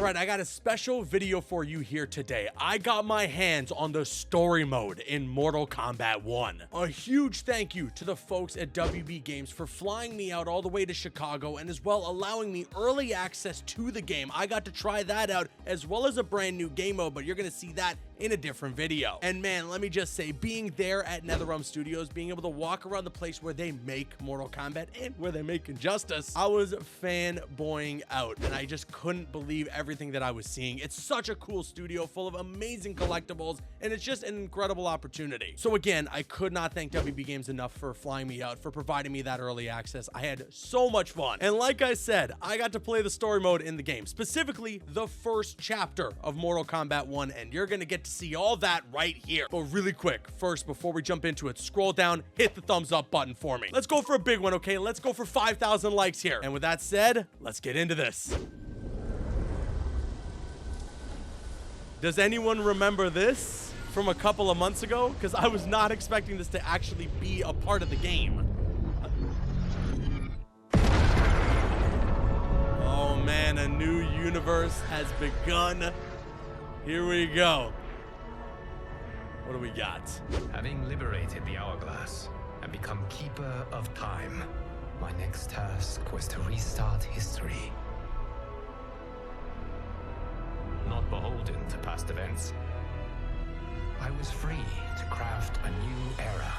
Alright, I got a special video for you here today. I got my hands on the story mode in Mortal Kombat 1. A huge thank you to the folks at WB Games for flying me out all the way to Chicago and as well allowing me early access to the game. I got to try that out as well as a brand new game mode, but you're gonna see that in a different video. And man, let me just say, being there at NetherRealm Studios, being able to walk around the place where they make Mortal Kombat and where they make Injustice, I was fanboying out and I just couldn't believe everything that I was seeing. It's such a cool studio full of amazing collectibles and it's just an incredible opportunity. So again, I could not thank WB Games enough for flying me out, for providing me that early access. I had so much fun. And like I said, I got to play the story mode in the game, specifically the first chapter of Mortal Kombat 1, and you're gonna get to see all that right here. But really quick, first, before we jump into it, scroll down, hit the thumbs up button for me. Let's go for a big one, okay? Let's go for 5,000 likes here. And with that said, let's get into this. Does anyone remember this from a couple of months ago? Because I was not expecting this to actually be a part of the game. Oh man, a new universe has begun. Here we go. What do we got? Having liberated the hourglass and become keeper of time, my next task was to restart history. Not beholden to past events, I was free to craft a new era.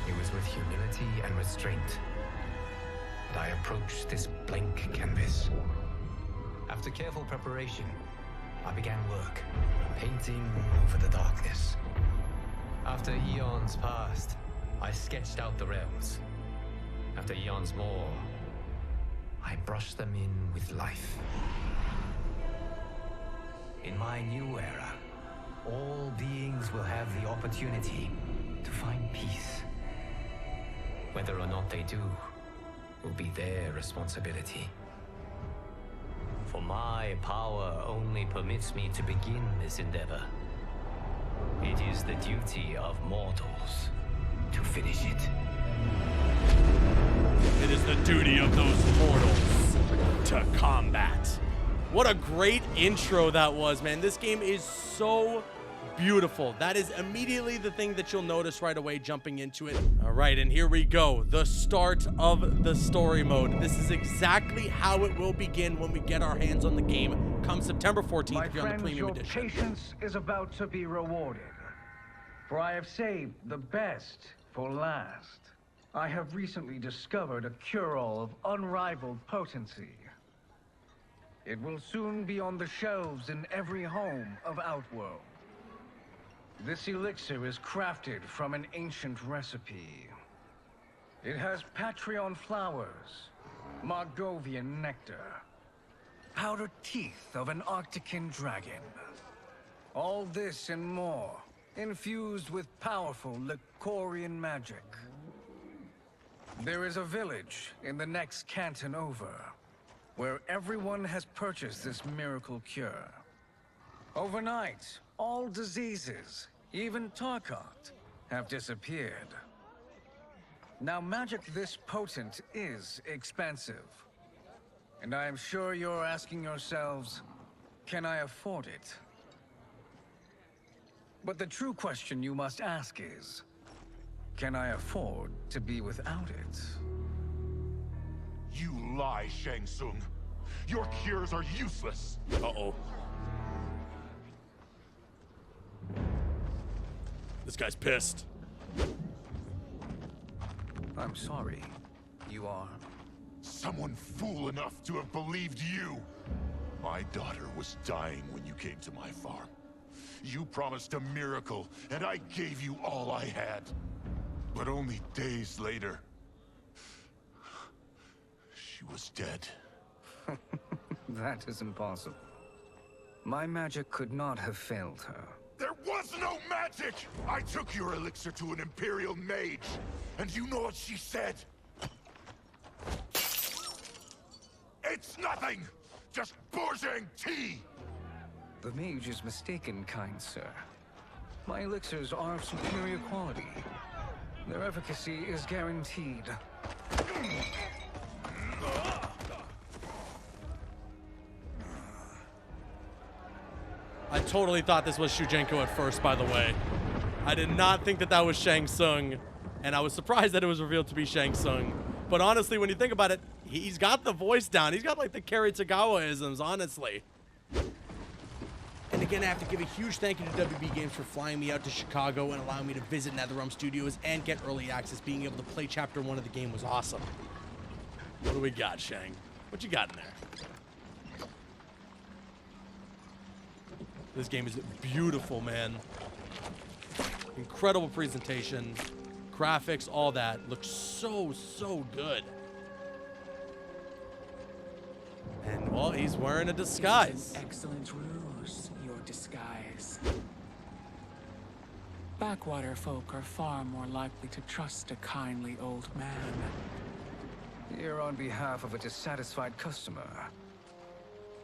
It was with humility and restraint that I approached this blank canvas. After careful preparation, I began work, painting over the darkness. After eons passed, I sketched out the realms. After eons more, I brushed them in with life. In my new era, all beings will have the opportunity to find peace. Whether or not they do, will be their responsibility. For my power only permits me to begin this endeavor. It is the duty of mortals to finish it. It is the duty of those mortals to combat. What a great intro that was, man. This game is so beautiful. That is immediately the thing that you'll notice right away jumping into it. All right, and here we go. The start of the story mode. This is exactly how it will begin when we get our hands on the game come September 14th if you're on the premium edition. My friends, your patience is about to be rewarded. For I have saved the best for last. I have recently discovered a cure-all of unrivaled potency. It will soon be on the shelves in every home of Outworld. This elixir is crafted from an ancient recipe. It has Patreon flowers, Margovian nectar, powdered teeth of an Arctican dragon. All this and more, infused with powerful Lycorian magic. There is a village in the next canton over, where everyone has purchased this miracle cure. Overnight, all diseases, even Tarkot, have disappeared. Now, magic this potent is expensive. And I am sure you're asking yourselves, can I afford it? But the true question you must ask is, can I afford to be without it? You lie, Shang Tsung. Your cures are useless. Uh-oh. This guy's pissed. I'm sorry. You are? Someone fool enough to have believed you. My daughter was dying when you came to my farm. You promised a miracle, and I gave you all I had. But only days later, she was dead. That is impossible. My magic could not have failed her. There was no magic! I took your elixir to an Imperial mage, and you know what she said? It's nothing! Just bourgeois tea! The mage is mistaken, kind sir. My elixirs are of superior quality. Their efficacy is guaranteed. I totally thought this was Shujenko at first, by the way. I did not think that that was Shang Tsung, and I was surprised that it was revealed to be Shang Tsung. But honestly, when you think about it, he's got the voice down. He's got like the Kerry Tagawa-isms, honestly. And again, I have to give a huge thank you to WB Games for flying me out to Chicago and allowing me to visit NetherRealm Studios and get early access. Being able to play Chapter 1 of the game was awesome. What do we got, Shang? What you got in there? This game is beautiful, man. Incredible presentation. Graphics, all that. Looks so, so good. And, well, he's wearing a disguise. Excellent ruse, your disguise. Backwater folk are far more likely to trust a kindly old man. Here on behalf of a dissatisfied customer.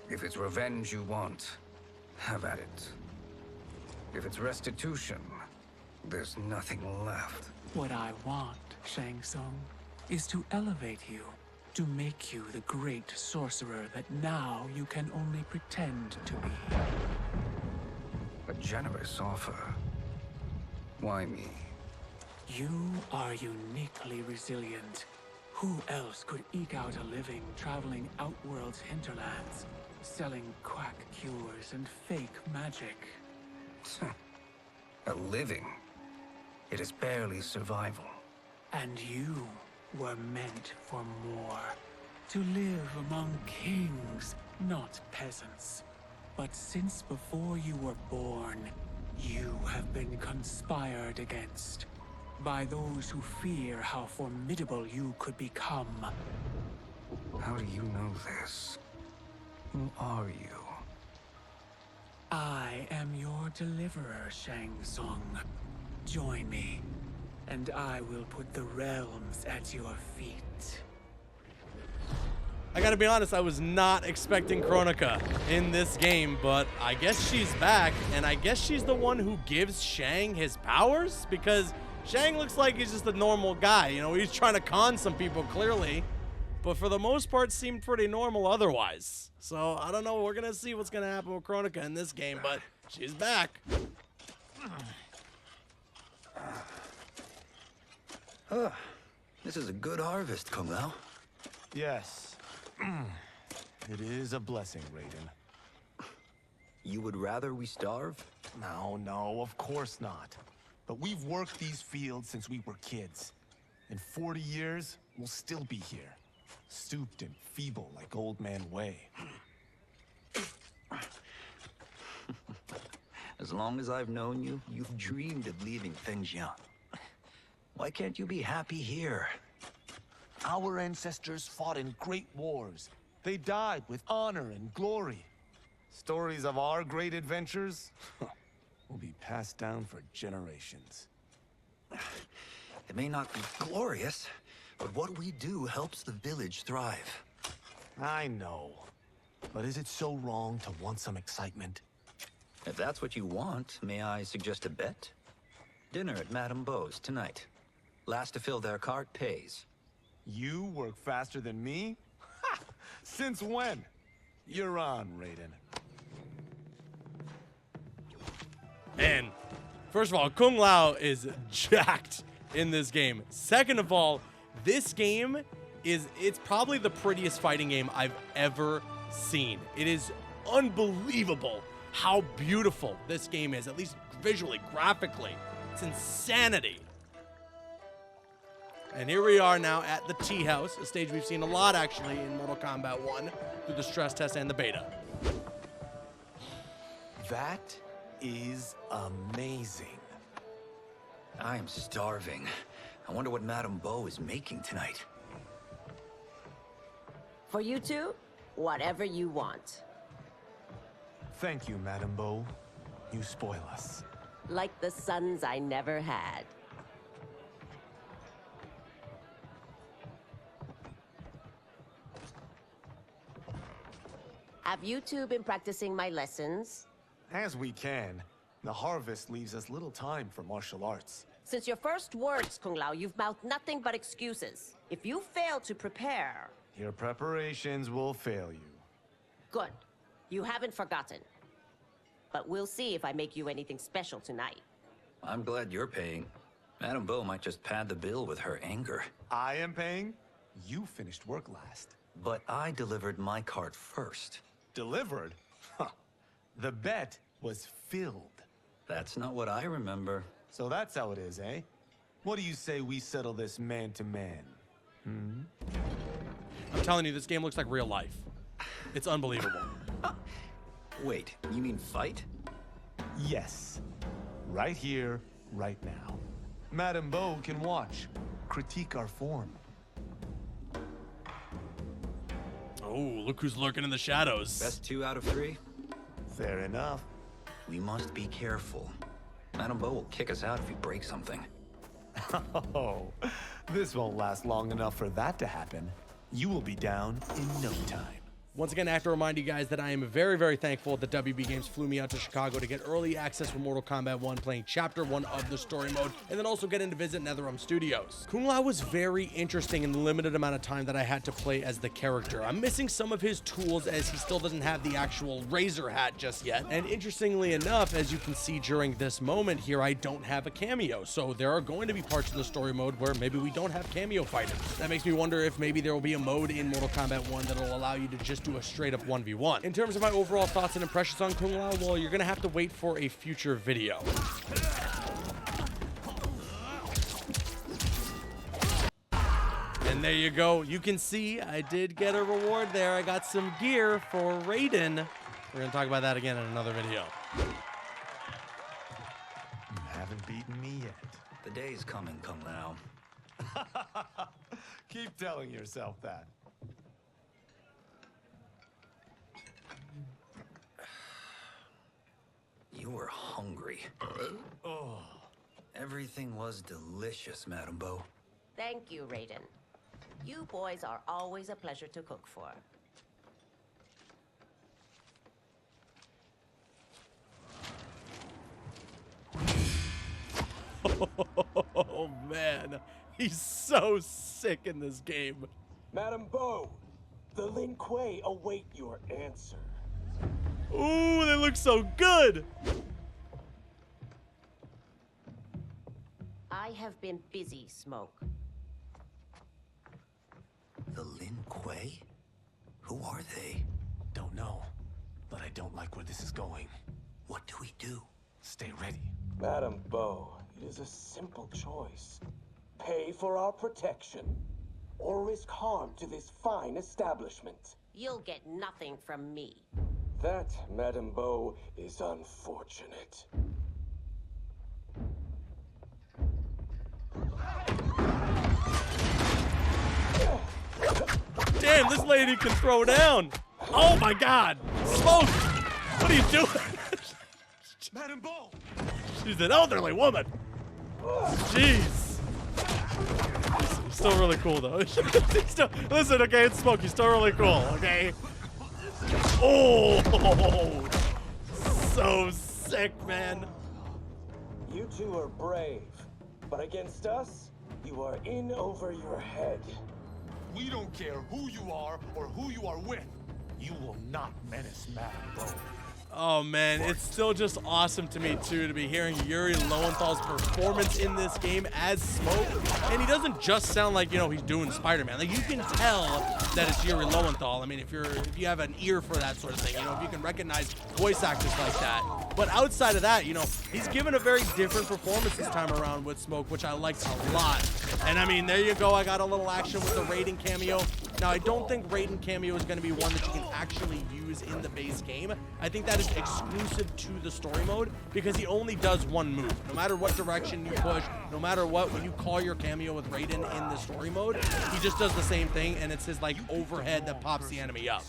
If it's revenge you want, have at it. If it's restitution, there's nothing left. What I want, Shang Tsung, is to elevate you, to make you the great sorcerer that now you can only pretend to be. A generous offer. Why me? You are uniquely resilient. Who else could eke out a living traveling Outworld's hinterlands, selling quack cures and fake magic? A living? It is barely survival. And you were meant for more. To live among kings, not peasants. But since before you were born, you have been conspired against by those who fear how formidable you could become. How do you know this? Who are you? I am your deliverer, Shang Tsung. Join me, and I will put the realms at your feet. I gotta be honest, I was not expecting Kronika in this game, but I guess she's back, and I guess she's the one who gives Shang his powers? Because Shang looks like he's just a normal guy. You know, he's trying to con some people, clearly. But for the most part, seemed pretty normal otherwise. So, I don't know. We're gonna see what's gonna happen with Kronika in this game, but she's back. This is a good harvest, Kung Lao. Yes. It is a blessing, Raiden. You would rather we starve? No, of course not. But we've worked these fields since we were kids. In 40 years, we'll still be here. Stooped and feeble like Old Man Wei. As long as I've known you, you've dreamed of leaving things young. Why can't you be happy here? Our ancestors fought in great wars. They died with honor and glory. Stories of our great adventures will be passed down for generations. It may not be glorious, but what we do helps the village thrive. I know. But is it so wrong to want some excitement? If that's what you want, may I suggest a bet? Dinner at Madame Beau's tonight. Last to fill their cart pays. You work faster than me? Ha! Since when? You're on, Raiden. And first of all, Kung Lao is jacked in this game. Second of all, this game it's probably the prettiest fighting game I've ever seen. It is unbelievable how beautiful this game is, at least visually, graphically. It's insanity. And here we are now at the Tea House, a stage we've seen a lot actually in Mortal Kombat 1 through the stress test and the beta. That is amazing. I am starving. I wonder what Madame Beau is making tonight. For you two, whatever you want. Thank you, Madame Beau. You spoil us. Like the sons I never had. Have you two been practicing my lessons? As we can. The harvest leaves us little time for martial arts. Since your first words, Kung Lao, you've mouthed nothing but excuses. If you fail to prepare... Your preparations will fail you. Good. You haven't forgotten. But we'll see if I make you anything special tonight. I'm glad you're paying. Madame Beau might just pad the bill with her anger. I am paying? You finished work last. But I delivered my cart first. Delivered? Huh. The bet was filled. That's not what I remember. So that's how it is, eh? What do you say we settle this man to man? I'm telling you, this game looks like real life. It's unbelievable. Wait, you mean fight? Yes. Right here, right now. Madame Beau can watch, critique our form. Oh, look who's lurking in the shadows. Best 2 out of 3? Fair enough. We must be careful. Madame Beau will kick us out if we break something. Oh, this won't last long enough for that to happen. You will be down in no time. Once again, I have to remind you guys that I am very, very thankful that WB Games flew me out to Chicago to get early access for Mortal Kombat 1, playing Chapter 1 of the story mode, and then also getting to visit NetherRealm Studios. Kung Lao was very interesting in the limited amount of time that I had to play as the character. I'm missing some of his tools as he still doesn't have the actual razor hat just yet, and interestingly enough, as you can see during this moment here, I don't have a cameo, so there are going to be parts of the story mode where maybe we don't have cameo fighting. That makes me wonder if maybe there will be a mode in Mortal Kombat 1 that'll allow you to just do a straight up 1v1. In terms of my overall thoughts and impressions on Kung Lao, well, you're gonna have to wait for a future video. And there you go. You can see I did get a reward there. I got some gear for Raiden. We're gonna talk about that again in another video. You haven't beaten me yet. The day's coming, Kung Lao. Keep telling yourself that. You were hungry. Oh. Everything was delicious, Madame Beau. Thank you, Raiden. You boys are always a pleasure to cook for. Oh man, he's so sick in this game. Madame Beau, the Lin Kuei await your answer. Ooh, they look so good. I have been busy, Smoke. The Lin Kuei? Who are they? Don't know, but I don't like where this is going. What do we do? Stay ready. Madame Beau, it is a simple choice. Pay for our protection, or risk harm to this fine establishment. You'll get nothing from me. That, Madame Beau, is unfortunate. Damn, this lady can throw down. Oh my God, Smoke, what are you doing? Madame Beau! She's an elderly woman. Jeez. He's still really cool though. Listen, okay, it's Smoke. He's still really cool, okay? Oh, so sick, man. You two are brave, but against us, you are in over your head. We don't care who you are or who you are with. You will not menace Madame Beau. Oh man, it's still just awesome to me too to be hearing Yuri Lowenthal's performance in this game as Smoke. And he doesn't just sound like, you know, he's doing Spider-Man. Like, you can tell that it's Yuri Lowenthal. I mean, if you have an ear for that sort of thing, you know, if you can recognize voice actors like that. But outside of that, you know, he's given a very different performance this time around with Smoke, which I liked a lot. And I mean, there you go. I got a little action with the Raiden cameo. Now, I don't think Raiden cameo is going to be one that you can actually use in the base game. I think that is exclusive to the story mode because he only does one move. No matter what direction you push, no matter what, when you call your cameo with Raiden in the story mode, he just does the same thing, and it's his, like, overhead that pops the enemy up.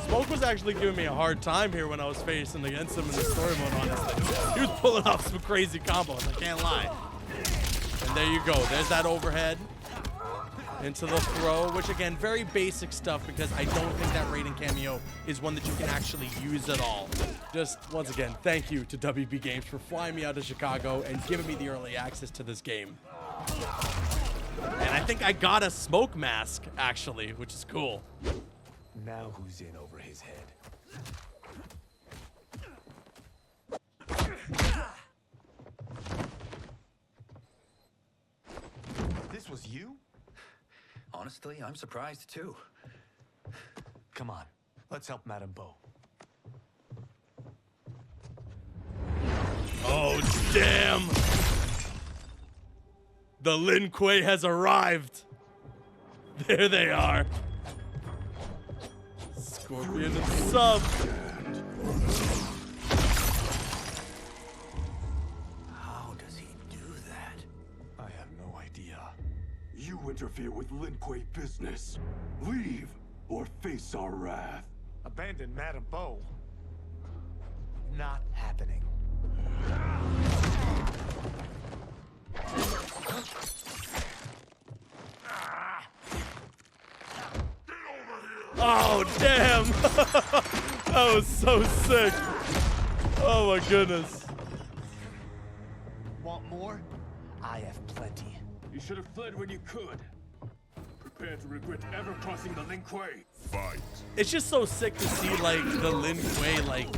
Smoke was actually giving me a hard time here when I was facing against him in the story mode, honestly. He was pulling off some crazy combos, I can't lie. And there you go. There's that overhead. into the throw, which again, very basic stuff because I don't think that Raiden cameo is one that you can actually use at all. Just once again, thank you to WB Games for flying me out to Chicago and giving me the early access to this game. And I think I got a smoke mask actually, which is cool. Now who's in over his head? This was you? Honestly, I'm surprised too. Come on, let's help Madame Bo. Oh, damn! The Lin Kuei has arrived. There they are. Scorpion and Sub. How does he do that? I have no idea. You interfere with Lin Kuei business. Leave or face our wrath. Abandon Madame Bo? Not happening. Oh, damn! That was so sick. Oh my goodness. Want more? I have plenty. You should have fled when you could. Prepare to regret ever crossing the Lin Kuei. Fight. It's just so sick to see like the Lin Kuei like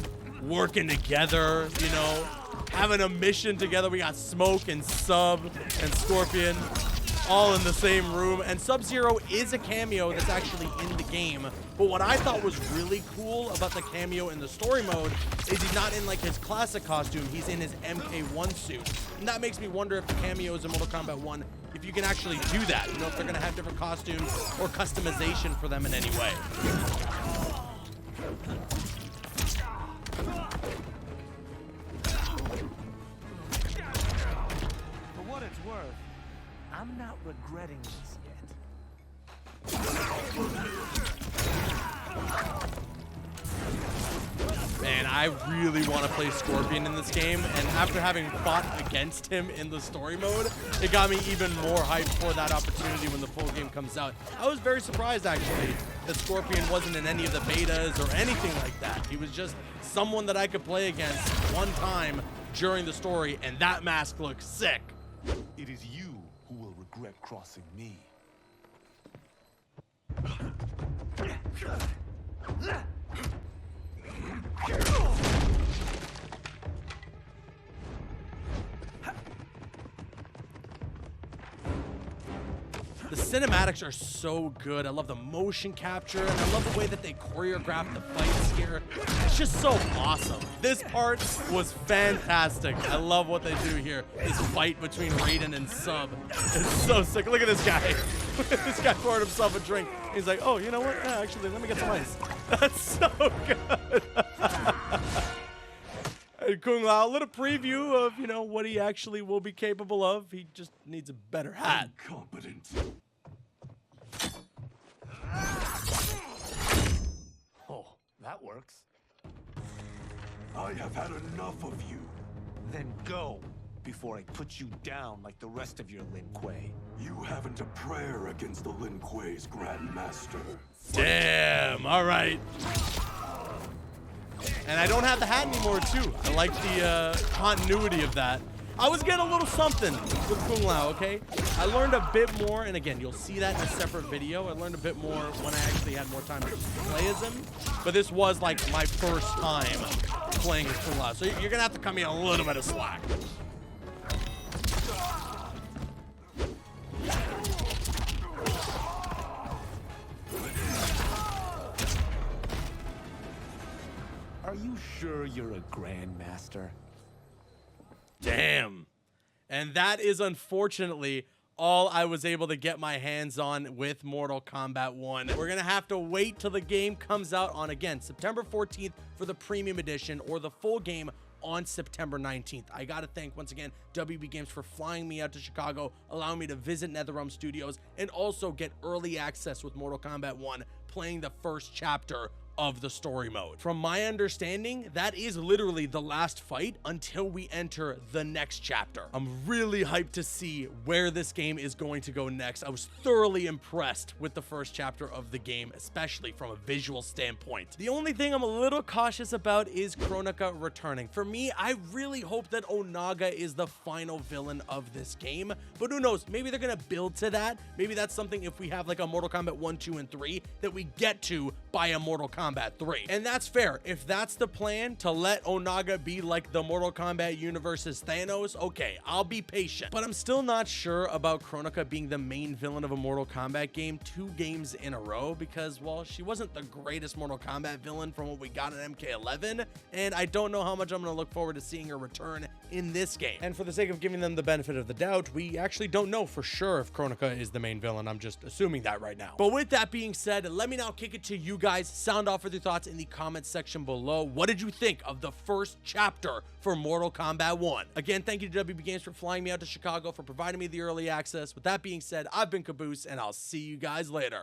working together, you know, having a mission together. We got Smoke and Sub and Scorpion all in the same room, and Sub-Zero is a cameo that's actually in the game. But what I thought was really cool about the cameo in the story mode is he's not in like his classic costume, he's in his MK1 suit. And that makes me wonder if the cameos in Mortal Kombat 1, if you can actually do that, you know, if they're gonna have different costumes or customization for them in any way. For what it's worth, I'm not regretting this yet. Man, I really want to play Scorpion in this game, and after having fought against him in the story mode, it got me even more hyped for that opportunity when the full game comes out. I was very surprised, actually, that Scorpion wasn't in any of the betas or anything like that. He was just someone that I could play against one time during the story, and that mask looks sick. It is you who will regret crossing me. The cinematics are so good. I love the motion capture, and I love the way that they choreograph the fights here. It's just so awesome. This part was fantastic. I love what they do here. This fight between Raiden and Sub. It's so sick. Look at this guy. This guy poured himself a drink. He's like, oh, you know what? Yeah, actually, let me get some ice. That's so good. And Kung Lao, a little preview of, you know, what he actually will be capable of. He just needs a better hat. Incompetent. Oh, that works. I have had enough of you. Then go, before I put you down like the rest of your Lin Kuei. You haven't a prayer against the Lin Kuei's Grand Master. Damn, all right. And I don't have the hat anymore, too. I like the continuity of that. I was getting a little something with Kung Lao, okay? I learned a bit more, and again, you'll see that in a separate video. I learned a bit more when I actually had more time to play as him. But this was like my first time playing as Kung Lao. So you're gonna have to cut me a little bit of slack. Are you sure you're a Grandmaster? Damn. And that is unfortunately all I was able to get my hands on with Mortal Kombat 1. We're gonna have to wait till the game comes out on, again, September 14th for the premium edition, or the full game on September 19th. I gotta thank, once again, WB Games for flying me out to Chicago, allowing me to visit NetherRealm Studios, and also get early access with Mortal Kombat 1, playing the first chapter of the story mode. From my understanding, that is literally the last fight until we enter the next chapter. I'm really hyped to see where this game is going to go next. I was thoroughly impressed with the first chapter of the game, especially from a visual standpoint. The only thing I'm a little cautious about is Kronika returning. For me, I really hope that Onaga is the final villain of this game, but who knows, maybe they're gonna build to that. Maybe that's something if we have like a Mortal Kombat 1, 2, and 3 that we get to by a Mortal Kombat 3. And that's fair. If that's the plan, to let Onaga be like the Mortal Kombat Universe's Thanos, okay, I'll be patient. But I'm still not sure about Kronika being the main villain of a Mortal Kombat game 2 games in a row because, well, she wasn't the greatest Mortal Kombat villain from what we got in MK11, and I don't know how much I'm going to look forward to seeing her return in this game. And for the sake of giving them the benefit of the doubt, we actually don't know for sure if Kronika is the main villain. I'm just assuming that right now. But with that being said, let me now kick it to you guys. Sound off with your thoughts in the comments section below. What did you think of the first chapter for Mortal Kombat 1? Again, thank you to WB Games for flying me out to Chicago, for providing me the early access. With that being said, I've been Caboose, and I'll see you guys later.